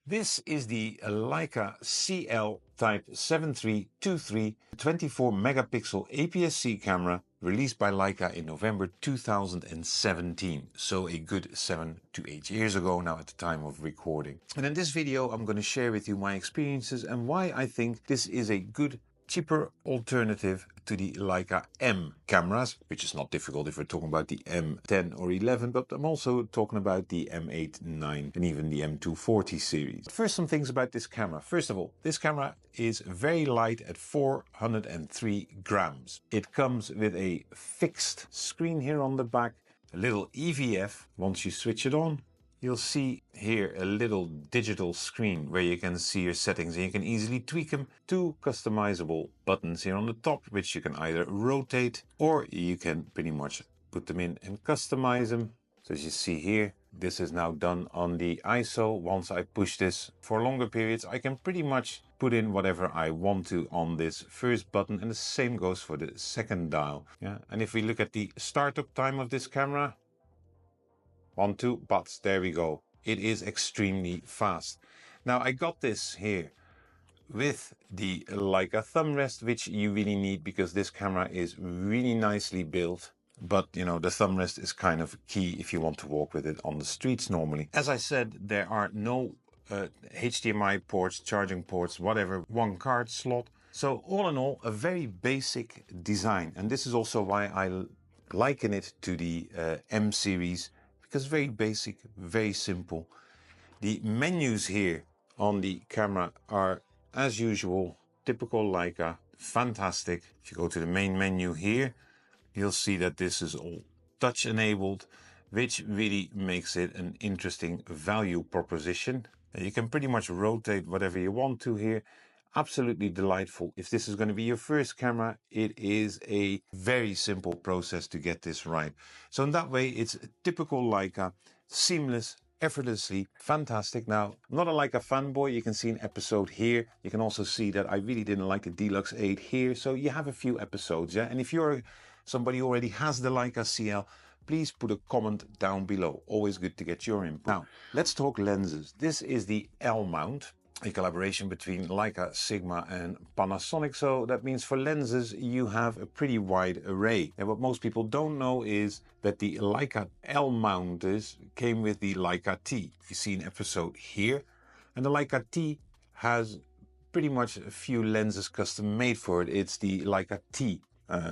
This is the Leica CL Type 7323 24 megapixel APS-C camera released by Leica in November 2017. So a good 7 to 8 years ago now at the time of recording. And in this video I'm going to share with you my experiences and why I think this is a good cheaper alternative to the Leica M cameras, which is not difficult if we're talking about the M10 or 11, but I'm also talking about the M8, 9 and even the M240 series. First, some things about this camera. First of all, this camera is very light at 403 grams. It comes with a fixed screen here on the back, a little EVF. Once you switch it on, you'll see here a little digital screen where you can see your settings and you can easily tweak them. Two customizable buttons here on the top, which you can either rotate or you can pretty much put them in and customize them. So as you see here, this is now done on the ISO. Once I push this for longer periods, I can pretty much put in whatever I want to on this first button, and the same goes for the second dial. And if we look at the startup time of this camera, 1, 2, but there we go. It is extremely fast. Now I got this here with the Leica thumb rest, which you really need because this camera is really nicely built. But you know, the thumb rest is kind of key if you want to walk with it on the streets normally. As I said, there are no HDMI ports, charging ports, whatever, one card slot. So all in all, a very basic design. And this is also why I liken it to the M series. Because very basic, very simple. The menus here on the camera are, as usual, typical Leica, fantastic. If you go to the main menu here, you'll see that this is all touch enabled, which really makes it an interesting value proposition. You can pretty much rotate whatever you want to here. Absolutely delightful. If this is going to be your first camera, it is a very simple process to get this right. So in that way, it's a typical Leica, seamless, effortlessly, fantastic. Now, I'm not a Leica fanboy. You can see an episode here. You can also see that I really didn't like the Deluxe 8 here. So you have a few episodes, yeah? And if you're somebody who already has the Leica CL, please put a comment down below. Always good to get your input. Now, let's talk lenses. This is the L mount, a collaboration between Leica, Sigma and Panasonic. So that means for lenses you have a pretty wide array. And what most people don't know is that the Leica L mounters came with the Leica T. You see an episode here. And the Leica T has pretty much a few lenses custom made for it. It's the Leica T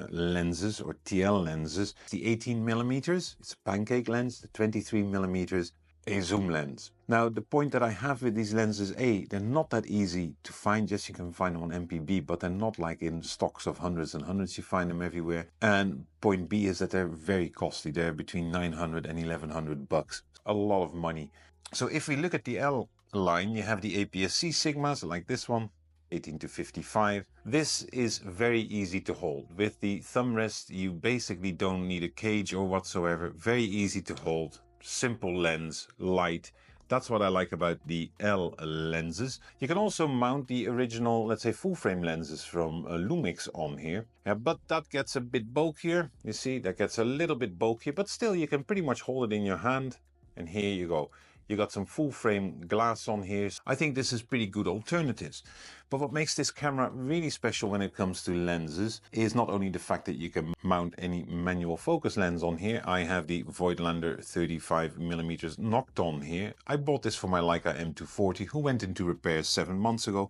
lenses or TL lenses. The 18 millimeters, it's a pancake lens. The 23 millimeters, a zoom lens. Now the point that I have with these lenses, they're not that easy to find. Yes, you can find them on MPB, but they're not like in stocks of hundreds and hundreds. You find them everywhere. And point B is that they're very costly. They're between 900 and 1100 bucks. A lot of money. So if we look at the L line, you have the APS-C Sigmas like this one, 18 to 55. This is very easy to hold. With the thumb rest, you basically don't need a cage or whatsoever. Very easy to hold. Simple lens, light. That's what I like about the L lenses. You can also mount the original, let's say, full frame lenses from Lumix on here. But that gets a bit bulkier. You see, that gets a little bit bulkier, but still you can pretty much hold it in your hand. And here you go. You got some full frame glass on here. I think this is pretty good alternatives. But what makes this camera really special when it comes to lenses is not only the fact that you can mount any manual focus lens on here. I have the Voigtlander 35 millimeters Nocton here. I bought this for my Leica M240, who went into repairs 7 months ago.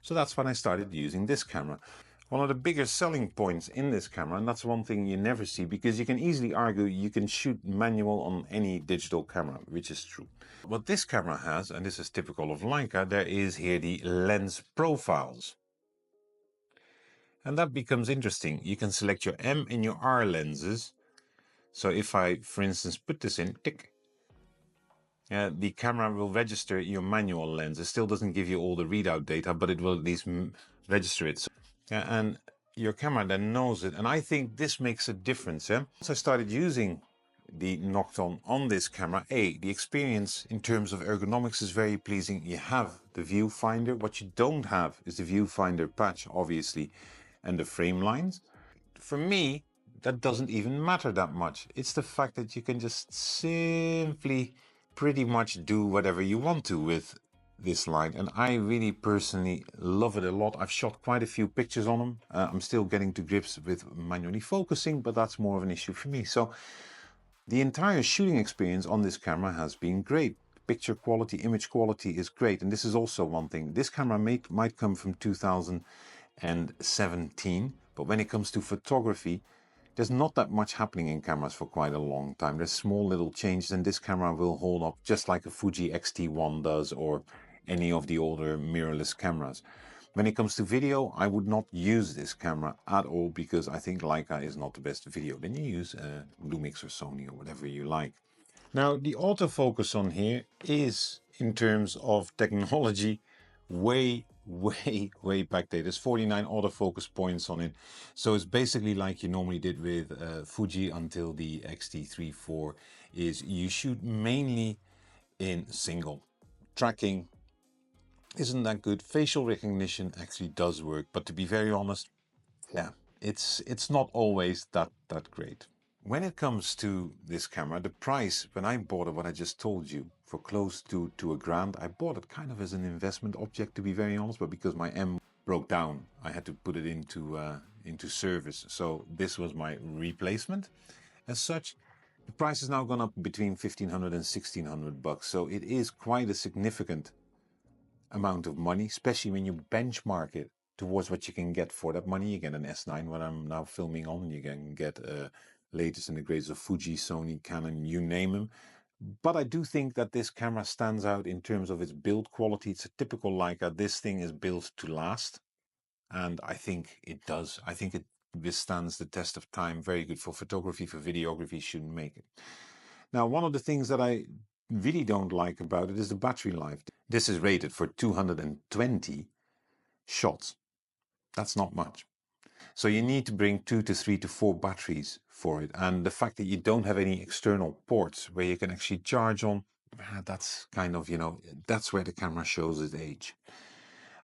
So that's when I started using this camera. One of the bigger selling points in this camera, and that's one thing you never see, because you can easily argue you can shoot manual on any digital camera, which is true. What this camera has, and this is typical of Leica, there is here the lens profiles. And that becomes interesting. You can select your M and your R lenses. So if I, for instance, put this in, tick, the camera will register your manual lens. It still doesn't give you all the readout data, but it will at least register it. And your camera then knows it. And I think this makes a difference. Once I started using the Nocton on this camera, the experience in terms of ergonomics is very pleasing. You have the viewfinder. What you don't have is the viewfinder patch, obviously, and the frame lines. For me, that doesn't even matter that much. It's the fact that you can just simply pretty much do whatever you want to with this light, and I really personally love it a lot. I've shot quite a few pictures on them. I'm still getting to grips with manually focusing, but that's more of an issue for me. So the entire shooting experience on this camera has been great. Picture quality, image quality is great, and this is also one thing. This camera might come from 2017, but when it comes to photography, there's not that much happening in cameras for quite a long time. There's small little changes, and this camera will hold up just like a Fuji X-T1 does, or any of the older mirrorless cameras. When it comes to video, I would not use this camera at all, because I think Leica is not the best video. Then you use Lumix or Sony or whatever you like. Now, the autofocus on here is, in terms of technology, way back there. There's 49 autofocus points on it. So it's basically like you normally did with Fuji until the X-T3 IV, is you shoot mainly in single. Tracking isn't that good. Facial recognition actually does work, but to be very honest, yeah, it's not always that great. When it comes to this camera, the price, when I bought it, what I just told you, for close to $1,000, I bought it kind of as an investment object, to be very honest, but because my M broke down, I had to put it into service. So this was my replacement. As such, the price has now gone up between $1,500 and $1,600, so it is quite a significant amount of money, especially when you benchmark it towards what you can get for that money. You get an S9, what I'm now filming on. You can get latest and the greatest of Fuji, Sony, Canon, you name them. But I do think that this camera stands out in terms of its build quality. It's a typical Leica. This thing is built to last, and I think it does. I think it withstands the test of time. Very good for photography, for videography, shouldn't make it. Now, one of the things that I really don't like about it is the battery life. This is rated for 220 shots. That's not much. So you need to bring 2 to 3 to 4 batteries for it. And the fact that you don't have any external ports where you can actually charge on, that's kind of, that's where the camera shows its age.